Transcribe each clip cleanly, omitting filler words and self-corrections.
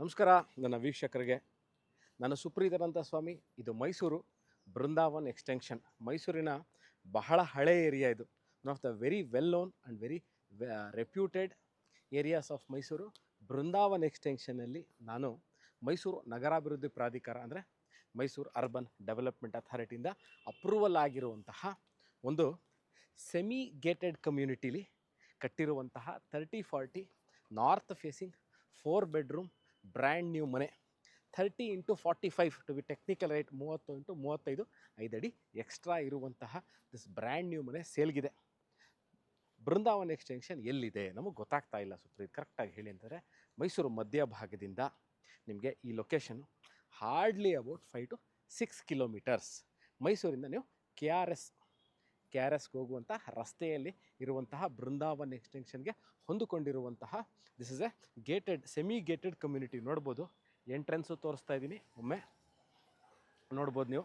ನಮಸ್ಕಾರ ನನ್ನ ವೀಕ್ಷಕರಿಗೆ. ನಾನು ಸುಪ್ರೀತನಂತ ಸ್ವಾಮಿ. ಇದು ಮೈಸೂರು ಬೃಂದಾವನ್ ಎಕ್ಸ್ಟೆನ್ಷನ್. ಮೈಸೂರಿನ ಬಹಳ ಹಳೆ ಏರಿಯಾ ಇದು. One of the very well known and very reputed areas of Mysuru. Brindavan ಎಕ್ಸ್ಟೆನ್ಷನಲ್ಲಿ ನಾನು ಮೈಸೂರು ನಗರಾಭಿವೃದ್ಧಿ ಪ್ರಾಧಿಕಾರ ಅಂದರೆ ಮೈಸೂರು ಅರ್ಬನ್ ಡೆವಲಪ್ಮೆಂಟ್ ಅಥಾರಿಟಿಯಿಂದ ಅಪ್ರೂವಲ್ ಆಗಿರುವಂತಹ ಒಂದು ಸೆಮಿ ಗೇಟೆಡ್ ಕಮ್ಯುನಿಟಿಲಿ ಕಟ್ಟಿರುವಂತಹ 30-40 north facing 4 bedroom brand new ಮನೆ. 30x45 to B technical right, 30x35 5 ಅಡಿ ಎಕ್ಸ್ಟ್ರಾ ಇರುವಂತಹ ದಿಸ್ ಬ್ರ್ಯಾಂಡ್ ನ್ಯೂ ಮನೆ ಸೇಲ್ಗಿದೆ. ಬೃಂದಾವನ್ ಎಕ್ಸ್ಟೆನ್ಷನ್ ಎಲ್ಲಿದೆ ನಮಗೆ ಗೊತ್ತಾಗ್ತಾ ಇಲ್ಲ ಸುಪ್ರೀತ್, ಕರೆಕ್ಟಾಗಿ ಹೇಳಿ ಅಂತಂದರೆ ಮೈಸೂರು ಮಧ್ಯಭಾಗದಿಂದ ನಿಮಗೆ ಈ ಲೊಕೇಶನ್ನು ಹಾರ್ಡ್ಲಿ ಅಬೌಟ್ 5 to 6 ಕಿಲೋಮೀಟರ್ಸ್. ಮೈಸೂರಿಂದ ನೀವು ಕೆ ಆರ್ ಎಸ್ಗೆ ಹೋಗುವಂತಹ ರಸ್ತೆಯಲ್ಲಿ ಇರುವಂತಹ ಬೃಂದಾವನ್ ಎಕ್ಸ್ಟೆನ್ಷನ್ಗೆ ಹೊಂದಿಕೊಂಡಿರುವಂತಹ this is a gated semi gated community. ನೋಡ್ಬೋದು, ಎಂಟ್ರೆನ್ಸು ತೋರಿಸ್ತಾ ಇದ್ದೀನಿ, ಒಮ್ಮೆ ನೋಡ್ಬೋದು ನೀವು.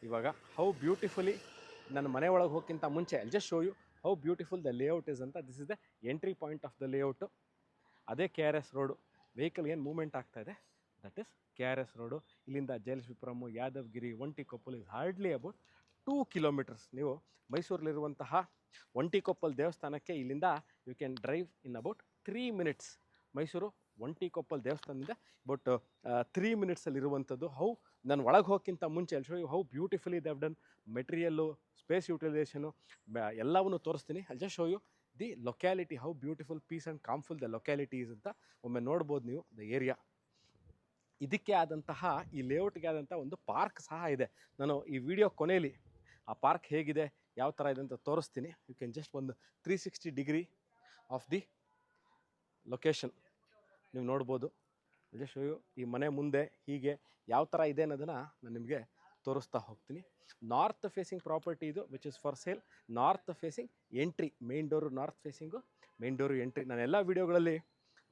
ಇವಾಗ ಹೌ ಬ್ಯೂಟಿಫುಲಿ ನನ್ನ ಮನೆ ಒಳಗೆ ಹೋಗೋಕ್ಕಿಂತ ಮುಂಚೆ I just show you how beautiful the layout is ಅಂತ. This is the entry point of the layout. ಅದೇ K R S road. Vehicle ಏನು ಮೂವ್ಮೆಂಟ್ ಆಗ್ತಾಯಿದೆ that is K R S road. ಇಲ್ಲಿಂದ Jalashripuram, Yadavagiri, Ontikoppal is hardly about 2 kilometres. ನೀವು ಮೈಸೂರಲ್ಲಿರುವಂತಹ ಒಂಟಿಕೊಪ್ಪಲ್ ದೇವಸ್ಥಾನಕ್ಕೆ ಇಲ್ಲಿಂದ you can drive in about 3 minutes. Mysuru Ontikoppal ದೇವಸ್ಥಾನದಿಂದ ಅಬೌಟ್ 3 ಮಿನಿಟ್ಸಲ್ಲಿರುವಂಥದ್ದು. ಹೌ ನಾನು ಒಳಗೆ ಹೋಗೋಕ್ಕಿಂತ ಮುಂಚೆ ಅಲ್ಲಿ show you how beautifully they've done material, space utilisation ಎಲ್ಲವನ್ನೂ ತೋರಿಸ್ತೀನಿ. ಅಲ್ಲಿ just show you the locality, how beautiful, peace and calmful the locality is ಅಂತ ಒಮ್ಮೆ ನೋಡ್ಬೋದು ನೀವು ದ ಏರಿಯಾ. ಇದಕ್ಕೆ ಆದಂತಹ ಈ ಲೇಔಟ್ಗೆ ಆದಂಥ ಒಂದು ಪಾರ್ಕ್ ಸಹ ಇದೆ. ನಾನು ಈ ವಿಡಿಯೋ ಕೊನೆಯಲ್ಲಿ ಆ ಪಾರ್ಕ್ ಹೇಗಿದೆ, ಯಾವ ಥರ ಇದೆ ಅಂತ ತೋರಿಸ್ತೀನಿ. ಯು ಕ್ಯಾನ್ ಜಸ್ಟ್ ಒಂದು 360 ಡಿಗ್ರಿ ಆಫ್ ದಿ ಲೊಕೇಶನ್ ನೀವು ನೋಡ್ಬೋದು. ಜಸ್ಟ್ ಈ ಮನೆ ಮುಂದೆ ಹೀಗೆ ಯಾವ ಥರ ಇದೆ ಅನ್ನೋದನ್ನು ನಾನು ನಿಮಗೆ ತೋರಿಸ್ತಾ ಹೋಗ್ತೀನಿ. ನಾರ್ತ್ ಫೇಸಿಂಗ್ ಪ್ರಾಪರ್ಟಿ ಇದು, which is for sale. North facing entry, main door north facing, main door entry. ನಾನು ಎಲ್ಲ ವಿಡಿಯೋಗಳಲ್ಲಿ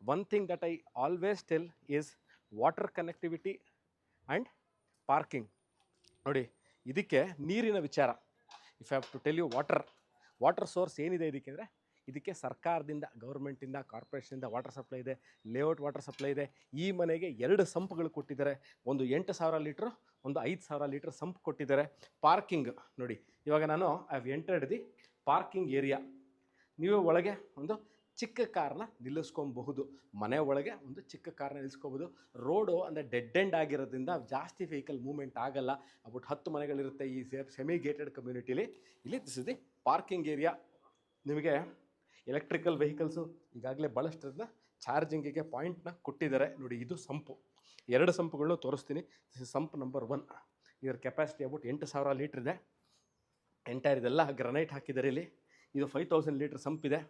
one thing that I always tell is water connectivity and parking. ನೋಡಿ, ಇದಕ್ಕೆ ನೀರಿನ ವಿಚಾರ. If have to tell you water source ಏನಿದೆ ಇದಕ್ಕೆ ಅಂದರೆ, ಇದಕ್ಕೆ ಸರ್ಕಾರದಿಂದ, ಗೌರ್ಮೆಂಟಿಂದ, ಕಾರ್ಪೊರೇಷನಿಂದ ವಾಟರ್ ಸಪ್ಲೈ ಇದೆ, ಲೇಔಟ್ ವಾಟರ್ ಸಪ್ಲೈ ಇದೆ. ಈ ಮನೆಗೆ 2 ಸಂಪ್ಗಳು ಕೊಟ್ಟಿದ್ದಾರೆ. ಒಂದು 8,000 ಲೀಟ್ರು, ಒಂದು 5,000 ಲೀಟ್ರ್ ಸಂಪ್ ಕೊಟ್ಟಿದ್ದಾರೆ. ಪಾರ್ಕಿಂಗ್ ನೋಡಿ, ಇವಾಗ ನಾನು I have entered the parking area. ನೀವು ಒಳಗೆ ಒಂದು ಚಿಕ್ಕ ಕಾರ್ನ ನಿಲ್ಲಿಸ್ಕೊಬಹುದು. ಮನೆ ಒಳಗೆ ಒಂದು ಚಿಕ್ಕ ಕಾರ್ನ ನಿಲ್ಲಿಸ್ಕೋಬೋದು. ರೋಡು ಅಂದರೆ ಡೆಡ್ ಎಂಡ್ ಆಗಿರೋದ್ರಿಂದ ಜಾಸ್ತಿ ವೆಹಿಕಲ್ ಮೂವ್ಮೆಂಟ್ ಆಗಲ್ಲ. ಅಬೌಟ್ 10 ಮನೆಗಳಿರುತ್ತೆ ಈ ಸೆಮಿ ಗೇಟೆಡ್ ಕಮ್ಯುನಿಟಿಲಿ. ಇಲ್ಲಿ this is the parking area. ನಿಮಗೆ ಎಲೆಕ್ಟ್ರಿಕಲ್ ವೆಹಿಕಲ್ಸು ಈಗಾಗಲೇ ಭಾಳಷ್ಟನ್ನ ಚಾರ್ಜಿಂಗಿಗೆ ಪಾಯಿಂಟ್ನ ಕೊಟ್ಟಿದ್ದಾರೆ. ನೋಡಿ, ಇದು ಸಂಪು. 2 ಸಂಪುಗಳನ್ನೂ ತೋರಿಸ್ತೀನಿ. This is sump number 1. ಇದರ ಕೆಪಾಸಿಟಿ ಅಬೌಟ್ 8,000 ಲೀಟ್ರ್ ಇದೆ. ಎಂಟೈರ್ ಇದೆಲ್ಲ ಗ್ರನೈಟ್ ಹಾಕಿದ್ದಾರೆ ಇಲ್ಲಿ. ಇದು 5,000 ಲೀಟ್ರ್ ಸಂಪ್ ಇದೆ.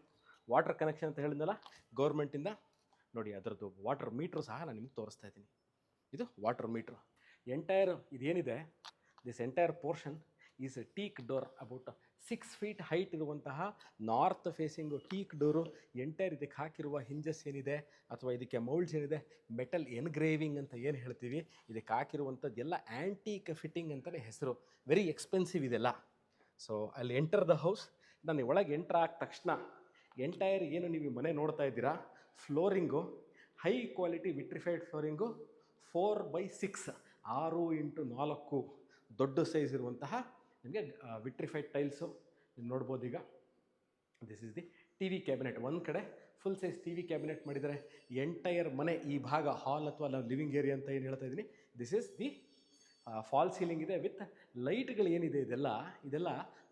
ವಾಟರ್ ಕನೆಕ್ಷನ್ ಅಂತ ಹೇಳಿದ್ನಲ್ಲ ಗೌರ್ಮೆಂಟಿಂದ. ನೋಡಿ, ಅದರದ್ದು ವಾಟರ್ ಮೀಟ್ರು ಸಹ ನಾನು ನಿಮ್ಗೆ ತೋರಿಸ್ತಾ ಇದ್ದೀನಿ. ಇದು ವಾಟರ್ ಮೀಟ್ರು. ಎಂಟೈರ್ ಇದೇನಿದೆ, this entire portion is a teak door. About 6 feet height ಇರುವಂತಹ north facing teak door. Entire ಇದಕ್ಕೆ ಹಾಕಿರುವ ಹಿಂಜಸ್ ಏನಿದೆ ಅಥವಾ ಇದಕ್ಕೆ ಮೌಲ್ಡ್ಸ್ ಏನಿದೆ, ಮೆಟಲ್ ಎನ್ಗ್ರೇವಿಂಗ್ ಅಂತ ಏನು ಹೇಳ್ತೀವಿ, ಇದಕ್ಕೆ ಹಾಕಿರುವಂಥದ್ದು ಎಲ್ಲ ಆ್ಯಂಟೀಕ್ ಫಿಟ್ಟಿಂಗ್ ಅಂತಲೇ ಹೆಸರು. ವೆರಿ ಎಕ್ಸ್ಪೆನ್ಸಿವ್ ಇದೆಲ್ಲ. ಸೊ ಅಲ್ಲಿ ಎಂಟರ್ ದ ಹೌಸ್. ನಾನು ಒಳಗೆ ಎಂಟರ್ ಆದ ತಕ್ಷಣ ಎಂಟೈರ್ ಏನು ನೀವು ಮನೆ ನೋಡ್ತಾ ಇದ್ದೀರಾ, flooring high quality vitrified flooring, 4x6 6x4 ದೊಡ್ಡ ಸೈಜ್ ಇರುವಂತಹ ನಿಮಗೆ ವಿಟ್ರಿಫೈಡ್ ಟೈಲ್ಸು ನೀವು ನೋಡ್ಬೋದು. ಈಗ this is the T V cabinet. ಒಂದು ಕಡೆ full size T V cabinet ಮಾಡಿದ್ದಾರೆ. ಎಂಟೈರ್ ಮನೆ ಈ ಭಾಗ ಹಾಲ್ ಅಥವಾ ಲಿವಿಂಗ್ ಏರಿಯಾ ಅಂತ ಏನು ಹೇಳ್ತಾ ಇದ್ದೀನಿ, this is the fall ceiling ಇದೆ ವಿತ್ ಲೈಟ್ಗಳು ಏನಿದೆ ಇದೆಲ್ಲ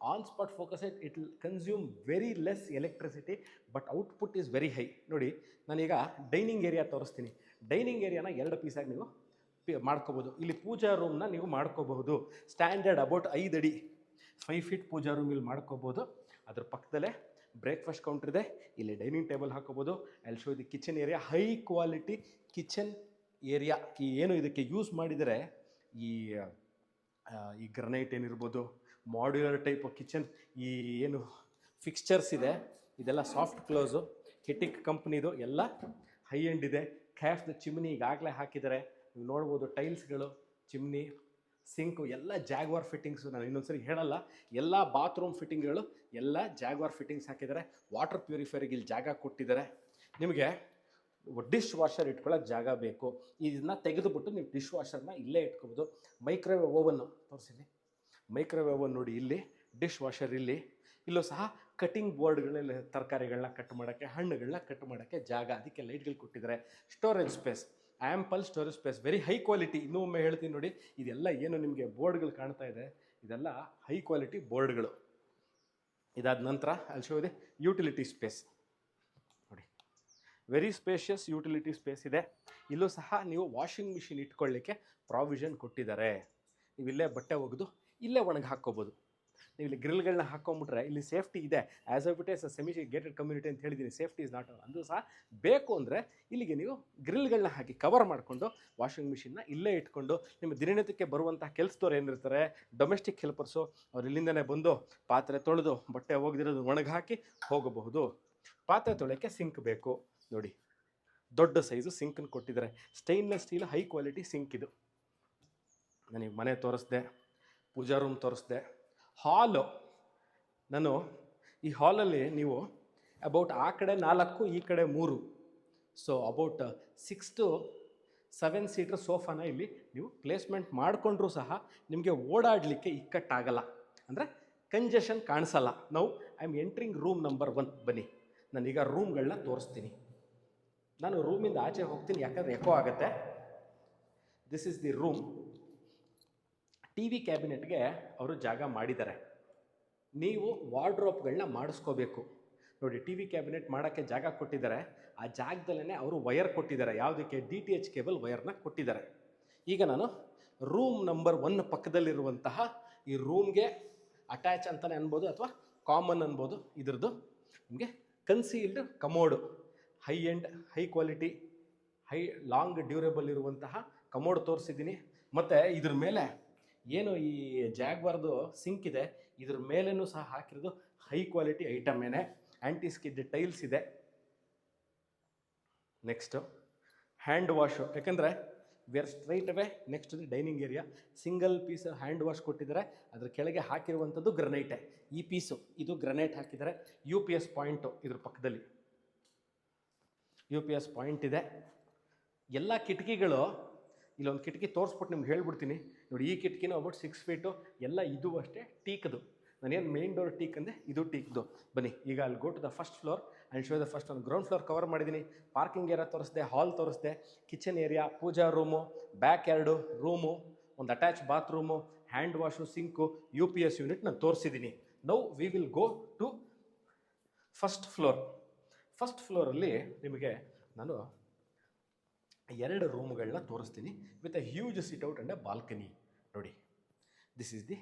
on spot focus. It will consume very less electricity but output is very high. ನೋಡಿ, ನಾನೀಗ ಡೈನಿಂಗ್ ಏರಿಯಾ ತೋರಿಸ್ತೀನಿ. ಡೈನಿಂಗ್ ಏರಿಯಾನ 2 ಪೀಸಾಗಿ ನೀವು ಮಾಡ್ಕೋಬೋದು. ಇಲ್ಲಿ ಪೂಜಾ ರೂಮ್ನ ನೀವು ಮಾಡ್ಕೋಬಹುದು. ಸ್ಟ್ಯಾಂಡರ್ಡ್ ಅಬೌಟ್ 5 ಅಡಿ 5 ಫೀಟ್ ಪೂಜಾ ರೂಮ್ ಇಲ್ಲಿ ಮಾಡ್ಕೋಬೋದು. ಅದ್ರ ಪಕ್ಕದಲ್ಲೇ ಬ್ರೇಕ್ಫಾಸ್ಟ್ ಕೌಂಟ್ರ್ ಇದೆ. ಇಲ್ಲಿ ಡೈನಿಂಗ್ ಟೇಬಲ್ ಹಾಕೋಬೋದು. ಅಲ್ಲಿ ಶೋ ಇದು kitchen area, high quality kitchen area. ಏನು ಇದಕ್ಕೆ ಯೂಸ್ ಮಾಡಿದರೆ ಈ ಗ್ರನೈಟ್ ಏನಿರ್ಬೋದು, ಮಾಡ್ಯುಲರ್ ಟೈಪ್ ಕಿಚನ್, ಈ ಏನು ಫಿಕ್ಸ್ಚರ್ಸ್ ಇದೆ ಇದೆಲ್ಲ ಸಾಫ್ಟ್ ಕ್ಲೋಸು, ಹಿಟಿಕ್ ಕಂಪ್ನಿದು, ಎಲ್ಲ ಹೈ ಎಂಡ್ ಇದೆ. ಕ್ಯಾಫ್ದ ಚಿಮ್ನಿ ಈಗಾಗಲೇ ಹಾಕಿದ್ದಾರೆ. ನೀವು ನೋಡ್ಬೋದು, ಟೈಲ್ಸ್ಗಳು, ಚಿಮ್ನಿ, ಸಿಂಕು ಎಲ್ಲ ಜಾಗ್ವಾರ್ ಫಿಟ್ಟಿಂಗ್ಸು. ನಾನು ಇನ್ನೊಂದ್ಸರಿ ಹೇಳಲ್ಲ, ಎಲ್ಲ ಬಾತ್ರೂಮ್ ಫಿಟ್ಟಿಂಗ್ಗಳು ಎಲ್ಲ ಜಾಗ್ವಾರ್ ಫಿಟ್ಟಿಂಗ್ಸ್ ಹಾಕಿದ್ದಾರೆ. ವಾಟರ್ ಪ್ಯೂರಿಫೈರ್ಗೆ ಇಲ್ಲಿ ಜಾಗ ಕೊಟ್ಟಿದ್ದಾರೆ. ನಿಮಗೆ ಡಿಶ್ ವಾಷರ್ ಇಟ್ಕೊಳ್ಳೋಕೆ ಜಾಗ ಬೇಕು. ಇದನ್ನ ತೆಗೆದುಬಿಟ್ಟು ನೀವು ಡಿಶ್ ವಾಷರ್ನ ಇಲ್ಲೇ ಇಟ್ಕೋಬೋದು. ಮೈಕ್ರೋವೇವ್ ಓವನ್ ತೋರಿಸಿದೆ, ಮೈಕ್ರೋವೇವ್ ಓವನ್ ನೋಡಿ ಇಲ್ಲಿ, ಡಿಶ್ ವಾಷರ್ ಇಲ್ಲಿ, ಇಲ್ಲೂ ಸಹ ಕಟಿಂಗ್ ಬೋರ್ಡ್ಗಳಲ್ಲಿ ತರಕಾರಿಗಳನ್ನ ಕಟ್ ಮಾಡೋಕ್ಕೆ, ಹಣ್ಣುಗಳನ್ನ ಕಟ್ ಮಾಡೋಕ್ಕೆ ಜಾಗ, ಅದಕ್ಕೆ ಲೈಟ್ಗಳು ಕೊಟ್ಟಿದ್ದಾರೆ. Storage space, ample storage space, very high quality. ಇನ್ನೂ ಒಮ್ಮೆ ಹೇಳ್ತೀನಿ ನೋಡಿ, ಇದೆಲ್ಲ ಏನು ನಿಮಗೆ ಬೋರ್ಡ್ಗಳು ಕಾಣ್ತಾ ಇದೆ, ಇದೆಲ್ಲ ಹೈ ಕ್ವಾಲಿಟಿ ಬೋರ್ಡ್ಗಳು. ಇದಾದ ನಂತರ ಅಲ್ಲಿ ಶೋ ಇದೆ ಯುಟಿಲಿಟಿ ಸ್ಪೇಸ್ ನೋಡಿ, ವೆರಿ ಸ್ಪೇಷಿಯಸ್ ಯುಟಿಲಿಟಿ ಸ್ಪೇಸ್ ಇದೆ. ಇಲ್ಲೂ ಸಹ ನೀವು ವಾಷಿಂಗ್ ಮಿಷಿನ್ ಇಟ್ಕೊಳ್ಳಿಕ್ಕೆ ಪ್ರಾವಿಷನ್ ಕೊಟ್ಟಿದ್ದಾರೆ. ನೀವು ಇಲ್ಲೇ ಬಟ್ಟೆ ಒಗೆದು ಇಲ್ಲೇ ಒಣಗಿ ಹಾಕ್ಕೋಬೋದು. ನೀವು ಇಲ್ಲಿ ಗ್ರಿಲ್ಗಳನ್ನ ಹಾಕ್ಕೊಂಬಿಟ್ರೆ ಇಲ್ಲಿ ಸೇಫ್ಟಿ ಇದೆ. As of it is semi gated community ಅಂತ ಹೇಳಿದ್ದೀನಿ, ಸೇಫ್ಟಿ ಇಸ್ ನಾಟ್ ಅಂದರೂ ಸಹ ಬೇಕು ಅಂದರೆ ಇಲ್ಲಿಗೆ ನೀವು ಗ್ರಿಲ್ಗಳನ್ನ ಹಾಕಿ ಕವರ್ ಮಾಡಿಕೊಂಡು ವಾಷಿಂಗ್ ಮಿಷಿನ್ನ ಇಲ್ಲೇ ಇಟ್ಕೊಂಡು ನಿಮ್ಮ ದಿನನಿತ್ಯಕ್ಕೆ ಬರುವಂಥ ಕೆಲಸದವ್ರು ಏನಿರ್ತಾರೆ, ಡೊಮೆಸ್ಟಿಕ್ ಹೆಲ್ಪರ್ಸು, ಅವ್ರು ಇಲ್ಲಿಂದನೇ ಬಂದು ಪಾತ್ರೆ ತೊಳೆದು ಬಟ್ಟೆ ಒಗೆದಿರೋದು ಒಣಗಿ ಹಾಕಿ ಹೋಗಬಹುದು. ಪಾತ್ರೆ ತೊಳೆಯೋಕ್ಕೆ ಸಿಂಕ್ ಬೇಕು ನೋಡಿ, ದೊಡ್ಡ ಸೈಜು ಸಿಂಕನ್ನು ಕೊಟ್ಟಿದ್ದಾರೆ. Stainless steel high quality sink ಇದು. ನನಗೆ ಮನೆ ತೋರಿಸ್ದೆ, ಪೂಜಾ ರೂಮ್ ತೋರಿಸ್ದೆ. ಹಾಲು, ನಾನು ಈ ಹಾಲಲ್ಲಿ ನೀವು ಅಬೌಟ್ ಆ ಕಡೆ 4 ಈ ಕಡೆ 3, ಸೊ ಅಬೌಟ್ 6 to 7 ಸೀಟರ್ ಸೋಫಾನ ಇಲ್ಲಿ ನೀವು ಪ್ಲೇಸ್ಮೆಂಟ್ ಮಾಡಿಕೊಂಡ್ರೂ ಸಹ ನಿಮಗೆ ಓಡಾಡಲಿಕ್ಕೆ ಇಕ್ಕಟ್ಟಾಗಲ್ಲ, ಅಂದರೆ ಕಂಜೆಷನ್ ಕಾಣಿಸಲ್ಲ. ನಾವು I am entering room number 1. ಬನ್ನಿ, ನಾನೀಗ ರೂಮ್ಗಳನ್ನ ತೋರಿಸ್ತೀನಿ. ನಾನು ರೂಮಿಂದ ಆಚೆ ಹೋಗ್ತೀನಿ, ಯಾಕಂದರೆ ಎಕೋ ಆಗುತ್ತೆ. This is the room. T V ಕ್ಯಾಬಿನೆಟ್ಗೆ ಅವರು ಜಾಗ ಮಾಡಿದ್ದಾರೆ. ನೀವು ವಾರ್ಡ್ರೋಬ್ಗಳನ್ನ ಮಾಡಿಸ್ಕೋಬೇಕು ನೋಡಿ. ಟಿ ವಿ ಕ್ಯಾಬಿನೆಟ್ ಮಾಡೋಕ್ಕೆ ಜಾಗ ಕೊಟ್ಟಿದ್ದಾರೆ. ಆ ಜಾಗದಲ್ಲೇ ಅವರು ವಯರ್ ಕೊಟ್ಟಿದ್ದಾರೆ. ಯಾವುದಕ್ಕೆ? DTH ಕೇಬಲ್ ವಯರ್ನ ಕೊಟ್ಟಿದ್ದಾರೆ. ಈಗ ನಾನು ರೂಮ್ ನಂಬರ್ 1 ಪಕ್ಕದಲ್ಲಿರುವಂತಹ ಈ ರೂಮ್ಗೆ ಅಟ್ಯಾಚ್ ಅಂತಲೇ ಅನ್ಬೋದು ಅಥವಾ ಕಾಮನ್ ಅನ್ಬೋದು. ಇದ್ರದ್ದು ನಿಮಗೆ concealed commode, high end, high quality, high long durable ಇರುವಂತಹ ಕಮೋಡ್ ತೋರಿಸಿದ್ದೀನಿ. ಮತ್ತು ಇದ್ರ ಮೇಲೆ ಏನು ಈ ಜಾಗ್ವಾರ್ದು ಸಿಂಕ್ ಇದೆ, ಇದ್ರ ಮೇಲೇನೂ ಸಹ ಹಾಕಿರೋದು ಹೈ ಕ್ವಾಲಿಟಿ ಐಟಮೇನೆ. ಆ್ಯಂಟಿ ಸ್ಕಿಡ್ ಟೈಲ್ಸ್ ಇದೆ. ನೆಕ್ಸ್ಟು ಹ್ಯಾಂಡ್ ವಾಶು, ಯಾಕಂದರೆ we are straight away next dining area. Single piece hand wash ಕೊಟ್ಟಿದ್ದಾರೆ. ಅದ್ರ ಕೆಳಗೆ ಹಾಕಿರುವಂಥದ್ದು ಗ್ರನೈಟೆ. ಈ ಪೀಸು ಇದು ಗ್ರನೈಟ್ ಹಾಕಿದ್ದಾರೆ. UPS ಪಾಯಿಂಟು ಇದ್ರ ಪಕ್ಕದಲ್ಲಿ UPS ಪಾಯಿಂಟ್ ಇದೆ. ಎಲ್ಲ ಕಿಟಕಿಗಳು, ಇಲ್ಲೊಂದು ಕಿಟಕಿ ತೋರಿಸ್ಬಿಟ್ಟು ನಿಮ್ಗೆ ಹೇಳ್ಬಿಡ್ತೀನಿ ನೋಡಿ. ಈ ಕಿಟಕಿನೂ ಅಬೌಟ್ 6 ಫೀಟು. ಎಲ್ಲ ಇದು ಅಷ್ಟೇ ಟೀಕ್ದು. ನಾನೇನು ಮೇನ್ ಡೋರ್ ಟೀಕ್ ಅಂದೆ, ಇದು ಟೀಕ್ದು. ಬನ್ನಿ, ಈಗ ಅಲ್ಲಿ go to the first floor and show the first. ನಾನು ಗ್ರೌಂಡ್ ಫ್ಲೋರ್ ಕವರ್ ಮಾಡಿದ್ದೀನಿ. ಪಾರ್ಕಿಂಗ್ ಏರಿಯಾ ತೋರಿಸ್ದೆ, ಹಾಲ್ ತೋರಿಸ್ದೆ, kitchen area, pooja room, back yard room, ಒಂದು attach bathroom, hand wash, sink, UPS unit ನಾನು ತೋರಿಸಿದ್ದೀನಿ. Now we will go to first floor. First ಫ್ಲೋರಲ್ಲಿ ನಿಮಗೆ ನಾನು 2 ರೂಮ್ಗಳನ್ನ ತೋರಿಸ್ತೀನಿ with a huge sit out and a balcony ನೋಡಿ. This is the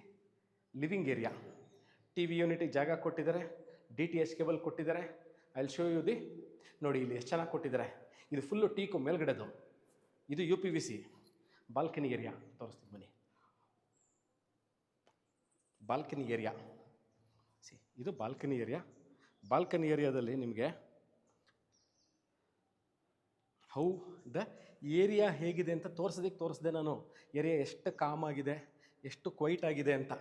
living area. TV ಯೂನಿಟಿಗೆ ಜಾಗ ಕೊಟ್ಟಿದ್ದಾರೆ. DTH ಕೇಬಲ್ ಕೊಟ್ಟಿದ್ದಾರೆ. I will show you the ನೋಡಿ, ಇಲ್ಲಿ ಎಷ್ಟು ಚೆನ್ನಾಗಿ ಕೊಟ್ಟಿದ್ದಾರೆ. ಇದು ಫುಲ್ಲು ಟೀಕು ಮೇಲ್ಗಡೆದು. ಇದು UPVC. ಬಾಲ್ಕನಿ ಏರಿಯಾ ತೋರಿಸ್ತೀನಿ ಬನ್ನಿ. ಬಾಲ್ಕನಿ ಏರಿಯಾ ಇದು ಬಾಲ್ಕನಿ ಏರಿಯಾ. ಬಾಲ್ಕನಿ ಏರಿಯಾದಲ್ಲಿ ನಿಮಗೆ ಹೌ ದ ಏರಿಯಾ ಹೇಗಿದೆ ಅಂತ ತೋರಿಸ್ದೆ ನಾನು. ಏರಿಯಾ ಎಷ್ಟು ಕಾಮ್ ಆಗಿದೆ, ಎಷ್ಟು ಕ್ವೈಟ್ ಆಗಿದೆ ಅಂತ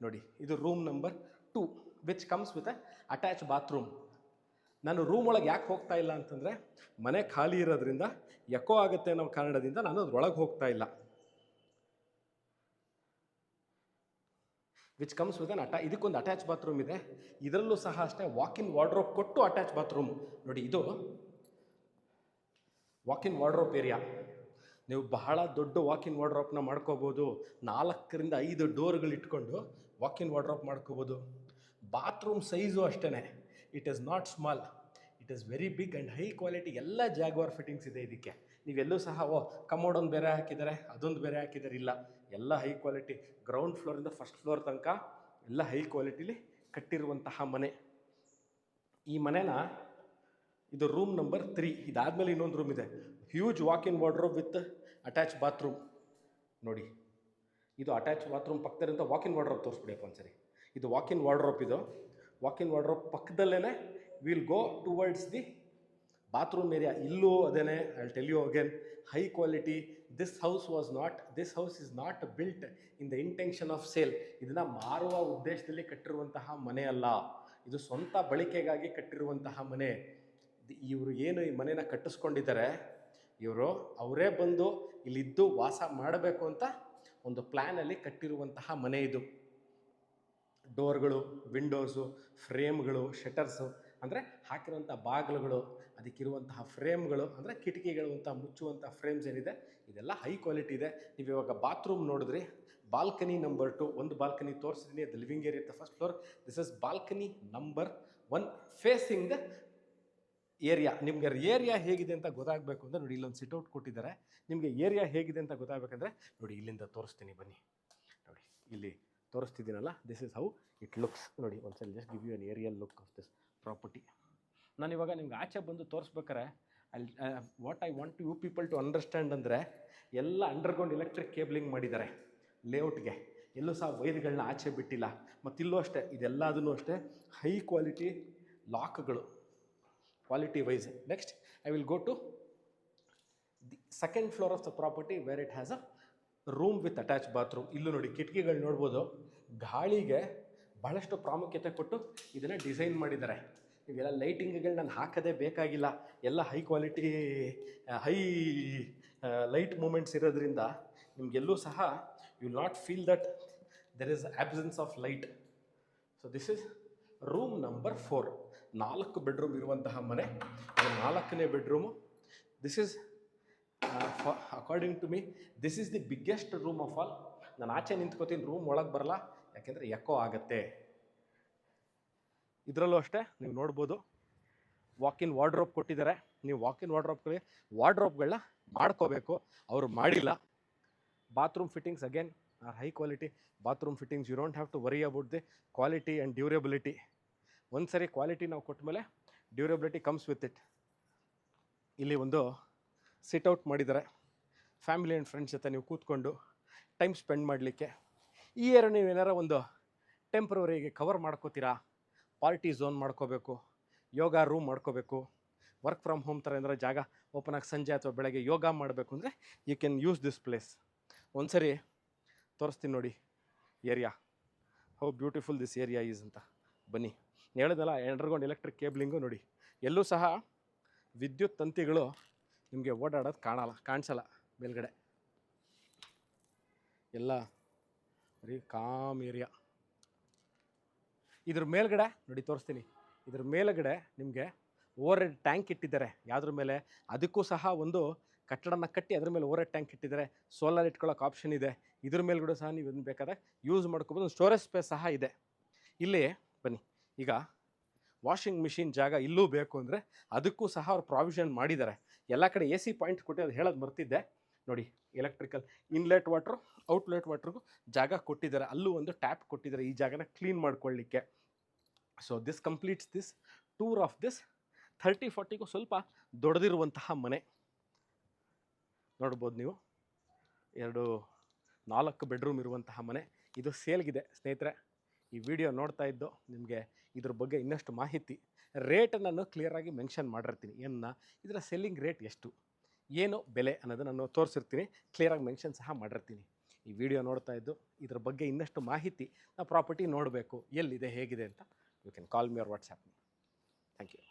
ನೋಡಿ. ಇದು room number 2 which comes with a attach bathroom. ನಾನು ರೂಮ್ ಒಳಗೆ ಯಾಕೆ ಹೋಗ್ತಾ ಇಲ್ಲ ಅಂತಂದರೆ, ಮನೆ ಖಾಲಿ ಇರೋದ್ರಿಂದ ಎಕೋ ಆಗುತ್ತೆ ಅನ್ನೋ ಕಾರಣದಿಂದ ನಾನು ಅದ್ರೊಳಗೆ ಹೋಗ್ತಾ ಇಲ್ಲ. ವಿಚ್ ಕಮ್ಸ್ ವಿತ್ ಅನ್ ಇದಕ್ಕೊಂದು ಅಟ್ಯಾಚ್ ಬಾತ್ರೂಮ್ ಇದೆ. ಇದರಲ್ಲೂ ಸಹ ಅಷ್ಟೇ ವಾಕ್-ಇನ್ ವಾರ್ಡ್ರೋಬ್ ಕೊಟ್ಟು ಅಟ್ಯಾಚ್ ಬಾತ್ರೂಮ್ ನೋಡಿ. ಇದು ವಾಕ್-ಇನ್ ವಾರ್ಡ್ರೋಬ್ ಏರಿಯಾ. ನೀವು ಬಹಳ ದೊಡ್ಡ ವಾಕ್-ಇನ್ ವಾರ್ಡ್ರೋಬ್ನ ಮಾಡ್ಕೋಬೋದು. 4 ರಿಂದ 5 ಡೋರ್ಗಳು ಇಟ್ಕೊಂಡು ವಾಕ್-ಇನ್ ವಾರ್ಡ್ರೋಬ್ ಮಾಡ್ಕೋಬೋದು. ಬಾತ್ರೂಮ್ ಸೈಜು ಅಷ್ಟೇ, it is not small, it is very big and high quality. ಎಲ್ಲ ಜಾಗ್ವಾರ್ ಫಿಟ್ಟಿಂಗ್ಸ್ ಇದೆ ಇದಕ್ಕೆ. ನೀವೆಲ್ಲೂ ಸಹ ಕಮೋಡ್ ಒಂದು ಬೇರೆ ಹಾಕಿದ್ದಾರೆ, ಅದೊಂದು ಬೇರೆ ಹಾಕಿದ್ದಾರೆ, ಇಲ್ಲ, ಎಲ್ಲ ಹೈ ಕ್ವಾಲಿಟಿ. ಗ್ರೌಂಡ್ ಫ್ಲೋರಿಂದ ಫಸ್ಟ್ ಫ್ಲೋರ್ ತನಕ ಎಲ್ಲ ಹೈ ಕ್ವಾಲಿಟಿಲಿ ಕಟ್ಟಿರುವಂತಹ ಮನೆ. ಈ ಮನೆನ ಇದು ರೂಮ್ ನಂಬರ್ 3. ಇದಾದಮೇಲೆ ಇನ್ನೊಂದು ರೂಮ್ ಇದೆ, huge walk in wardrobe with attach bathroom ನೋಡಿ. ಇದು ಅಟ್ಯಾಚ್ ಬಾತ್ರೂಮ್ ಪಕ್ಕದಲ್ಲಿಂದ ವಾಕ್-ಇನ್ ವಾರ್ಡ್ರೋಬ್ ತೋರಿಸ್ಬಿಡಿಯಪ್ಪ ಒಂದ್ಸರಿ. ಇದು ವಾಕ್-ಇನ್ ವಾರ್ಡ್ರೋಬ್. ಇದು ವಾಕ್-ಇನ್ ವಾರ್ಡ್ರೋಬ್ ಪಕ್ಕದಲ್ಲೇ will go towards the bathroom area. ಇಲ್ಲೂ ಅದೇನೆ, I tell you again, high quality. This house is not built in the intention of sale. ಇದನ್ನು ಮಾರುವ ಉದ್ದೇಶದಲ್ಲಿ ಕಟ್ಟಿರುವಂತಹ ಮನೆ ಅಲ್ಲ, ಇದು ಸ್ವಂತ ಬಳಕೆಗಾಗಿ ಕಟ್ಟಿರುವಂತಹ ಮನೆ. ಇವರು ಏನು ಈ ಮನೇನ ಕಟ್ಟಿಸ್ಕೊಂಡಿದ್ದಾರೆ, ಇವರು ಅವರೇ ಬಂದು ಇಲ್ಲಿದ್ದು ವಾಸ ಮಾಡಬೇಕು ಅಂತ ಒಂದು ಪ್ಲ್ಯಾನಲ್ಲಿ ಕಟ್ಟಿರುವಂತಹ ಮನೆ ಇದು. ಡೋರ್ಗಳು, ವಿಂಡೋಸು, ಫ್ರೇಮ್ಗಳು, ಶಟರ್ಸು ಅಂದರೆ ಹಾಕಿರುವಂಥ ಬಾಗಿಲುಗಳು, ಅದಕ್ಕಿರುವಂತಹ ಫ್ರೇಮ್ಗಳು ಅಂದರೆ ಕಿಟಕಿಗಳು ಅಂತ ಮುಚ್ಚುವಂಥ ಫ್ರೇಮ್ಸ್ ಏನಿದೆ ಇದೆಲ್ಲ ಹೈ ಕ್ವಾಲಿಟಿ ಇದೆ. ನೀವು ಇವಾಗ ಬಾತ್ರೂಮ್ ನೋಡಿದ್ರಿ, ಬಾಲ್ಕನಿ ನಂಬರ್ 2, ಒಂದು ಬಾಲ್ಕನಿ ತೋರಿಸಿದ್ದೀನಿ, ಅದು living area the first floor. This is balcony number 1 facing the area. ನಿಮಗೆ ಏರಿಯಾ ಹೇಗಿದೆ ಅಂತ ಗೊತ್ತಾಗಬೇಕು ಅಂದರೆ ನೋಡಿ, ಇಲ್ಲೊಂದು ಸಿಟ್ಔಟ್ ಕೊಟ್ಟಿದ್ದಾರೆ. ನಿಮಗೆ ಏರಿಯಾ ಹೇಗಿದೆ ಅಂತ ಗೊತ್ತಾಗಬೇಕಂದ್ರೆ ನೋಡಿ, ಇಲ್ಲಿಂದ ತೋರಿಸ್ತೀನಿ ಬನ್ನಿ. ನೋಡಿ ಇಲ್ಲಿ ತೋರಿಸ್ತಿದ್ದೀನಲ್ಲ, this is how it looks. ನೋಡಿ ಒಂದ್ಸಲ just give you an aerial look of this property. ನಾನಿವಾಗ ನಿಮ್ಗೆ ಆಚೆ ಬಂದು ತೋರಿಸ್ಬೇಕಾರೆ what I want you people to understand ಅಂದರೆ, ಎಲ್ಲ ಅಂಡರ್ಗ್ರೌಂಡ್ ಎಲೆಕ್ಟ್ರಿಕ್ ಕೇಬಲಿಂಗ್ ಮಾಡಿದ್ದಾರೆ ಲೇಔಟ್ಗೆ. ಎಲ್ಲೂ ಸಹ ವೈರ್ಗಳನ್ನ ಆಚೆ ಬಿಟ್ಟಿಲ್ಲ. ಮತ್ತಿಲ್ಲೂ ಅಷ್ಟೇ, ಇದೆಲ್ಲದೂ ಅಷ್ಟೇ ಹೈ ಕ್ವಾಲಿಟಿ ಲಾಕ್ಗಳು, quality wise. Next I will go to the second floor of the property where it has a room with attach bathroom. ಇಲ್ಲೂ ನೋಡಿ ಕಿಟಕಿಗಳು ನೋಡ್ಬೋದು. ಗಾಳಿಗೆ ಬಹಳಷ್ಟು ಪ್ರಾಮುಖ್ಯತೆ ಕೊಟ್ಟು ಇದನ್ನು ಡಿಸೈನ್ ಮಾಡಿದ್ದಾರೆ. ಇವೆಲ್ಲ ಲೈಟಿಂಗ್ಗಳು ನಾನು ಹಾಕೋದೇ ಬೇಕಾಗಿಲ್ಲ, ಎಲ್ಲ high quality high light moments ಇರೋದ್ರಿಂದ ನಿಮಗೆಲ್ಲೂ ಸಹ you will not feel that there is absence of light. So this is room number 4. 4 bedroom ಇರುವಂತಹ ಮನೆ. 4ನೇ bedroom. This is according to me this is the biggest room of all. ನಾನು ಆಚೆ ನಿಂತ್ಕೋತೀನಿ, room ಒಳಗೆ ಬರಲ್ಲ, ಯಾಕೆಂದರೆ ಎಕೋ ಆಗುತ್ತೆ. ಇದರಲ್ಲೂ ಅಷ್ಟೇ ನೀವು ನೋಡ್ಬೋದು, ವಾಕಿನ್ ವಾರ್ಡ್ರೋಬ್ ಕೊಟ್ಟಿದ್ದಾರೆ. ನೀವು ವಾಕಿನ್ ವಾರ್ಡ್ರೋಬ್ಗಳನ್ನ ಮಾಡ್ಕೋಬೇಕು, ಅವರು ಮಾಡಿಲ್ಲ. Bathroom fittings again are high quality bathroom fittings. You don't have to worry about the quality and durability. ಒಂದು ಸರಿ ಕ್ವಾಲಿಟಿ ನಾವು ಕೊಟ್ಟ ಮೇಲೆ ಡ್ಯೂರೇಬಿಲಿಟಿ ಕಮ್ಸ್ ವಿತ್ ಇಟ್. ಇಲ್ಲಿ ಒಂದು ಸಿಟ್ಔಟ್ ಮಾಡಿದ್ದಾರೆ, ಫ್ಯಾಮಿಲಿ ಆ್ಯಂಡ್ ಫ್ರೆಂಡ್ಸ್ ಜೊತೆ ನೀವು ಕೂತ್ಕೊಂಡು ಟೈಮ್ ಸ್ಪೆಂಡ್ ಮಾಡಲಿಕ್ಕೆ. ಈ ನೀವು ಏನಾರ ಒಂದು ಟೆಂಪ್ರವರಿಗೆ ಕವರ್ ಮಾಡ್ಕೋತೀರಾ, ಪಾರ್ಟಿ ಝೋನ್ ಮಾಡ್ಕೋಬೇಕು, ಯೋಗ ರೂಮ್ ಮಾಡ್ಕೋಬೇಕು, ವರ್ಕ್ ಫ್ರಮ್ ಹೋಮ್ ಥರ ಏನಾರ ಜಾಗ ಓಪನ್ ಆಗಿ ಸಂಜೆ ಅಥವಾ ಬೆಳಗ್ಗೆ ಯೋಗ ಮಾಡಬೇಕು ಅಂದರೆ you can use this place. ಒಂದು ಸರಿ ತೋರಿಸ್ತೀನಿ ನೋಡಿ area, how beautiful this area is ಅಂತ. ಬನ್ನಿ. ಹೇಳಿದಲ್ಲ ಅಂಡರ್ಗ್ರೌಂಡ್ ಎಲೆಕ್ಟ್ರಿಕ್ ಕೇಬ್ಲಿಂಗು ನೋಡಿ, ಎಲ್ಲೂ ಸಹ ವಿದ್ಯುತ್ ತಂತಿಗಳು ನಿಮಗೆ ಓಡಾಡೋದು ಕಾಣಿಸಲ್ಲ ಮೇಲ್ಗಡೆ. ಎಲ್ಲ ಬರೀ ಕಾಮ್ ಏರಿಯಾ. ಇದ್ರ ಮೇಲ್ಗಡೆ ನೋಡಿ ತೋರಿಸ್ತೀನಿ, ಇದ್ರ ಮೇಲ್ಗಡೆ ನಿಮಗೆ ಓವರ್ ಹೆಡ್ ಟ್ಯಾಂಕ್ ಇಟ್ಟಿದ್ದಾರೆ. ಯಾವುದ್ರ ಮೇಲೆ? ಅದಕ್ಕೂ ಸಹ ಒಂದು ಕಟ್ಟಡನ ಕಟ್ಟಿ ಅದ್ರ ಮೇಲೆ ಓವರ್ ಹೆಡ್ ಟ್ಯಾಂಕ್ ಇಟ್ಟಿದ್ದಾರೆ. ಸೋಲಾರ್ ಇಟ್ಕೊಳ್ಳೋಕೆ ಆಪ್ಷನ್ ಇದೆ. ಇದ್ರ ಮೇಲ್ಗಡೆ ಸಹ ನೀವು ಏನು ಬೇಕಾದ್ರೆ ಯೂಸ್ ಮಾಡ್ಕೋಬೋದು. ಒಂದು ಸ್ಟೋರೇಜ್ ಸ್ಪೇಸ್ ಸಹ ಇದೆ. ಇಲ್ಲಿ ಬನ್ನಿ, ಈಗ ವಾಷಿಂಗ್ ಮಿಷಿನ್ ಜಾಗ ಇಲ್ಲೂ ಬೇಕು ಅಂದರೆ ಅದಕ್ಕೂ ಸಹ ಅವ್ರು ಪ್ರಾವಿಷನ್ ಮಾಡಿದ್ದಾರೆ. ಎಲ್ಲ ಕಡೆ AC ಪಾಯಿಂಟ್ ಕೊಟ್ಟು ಅದು ಹೇಳೋದು ಮರ್ತಿದ್ದೆ ನೋಡಿ. ಎಲೆಕ್ಟ್ರಿಕಲ್ ಇನ್ಲೆಟ್ ವಾಟ್ರು, ಔಟ್ಲೆಟ್ ವಾಟ್ರಿಗೂ ಜಾಗ ಕೊಟ್ಟಿದ್ದಾರೆ. ಅಲ್ಲೂ ಒಂದು ಟ್ಯಾಪ್ ಕೊಟ್ಟಿದ್ದಾರೆ ಈ ಜಾಗನ ಕ್ಲೀನ್ ಮಾಡ್ಕೊಳ್ಳಿಕ್ಕೆ. So this completes this tour of this 30-40ಗೂ ಸ್ವಲ್ಪ ದೊಡ್ಡದಿರುವಂತಹ ಮನೆ. ನೋಡ್ಬೋದು ನೀವು, 4 ಬೆಡ್ರೂಮ್ ಇರುವಂತಹ ಮನೆ. ಇದು ಸೇಲ್ಗಿದೆ ಸ್ನೇಹಿತರೆ. ಈ ವಿಡಿಯೋ ನೋಡ್ತಾ ಇದ್ದು ನಿಮಗೆ ಇದ್ರ ಬಗ್ಗೆ ಇನ್ನಷ್ಟು ಮಾಹಿತಿ, ರೇಟನ್ನು ನಾನು ಕ್ಲಿಯರಾಗಿ ಮೆನ್ಷನ್ ಮಾಡಿರ್ತೀನಿ. ಇದರ ಸೆಲ್ಲಿಂಗ್ ರೇಟ್ ಎಷ್ಟು, ಏನು ಬೆಲೆ ಅನ್ನೋದು ನಾನು ತೋರಿಸಿರ್ತೀನಿ, ಕ್ಲಿಯರಾಗಿ ಮೆನ್ಷನ್ ಸಹ ಮಾಡಿರ್ತೀನಿ. ಈ ವಿಡಿಯೋ ನೋಡ್ತಾ ಇದ್ದು ಇದ್ರ ಬಗ್ಗೆ ಇನ್ನಷ್ಟು ಮಾಹಿತಿ, ನಾವು ಪ್ರಾಪರ್ಟಿ ನೋಡಬೇಕು ಎಲ್ಲಿದೆ ಹೇಗಿದೆ ಅಂತ, you can call me or WhatsApp me. Thank you.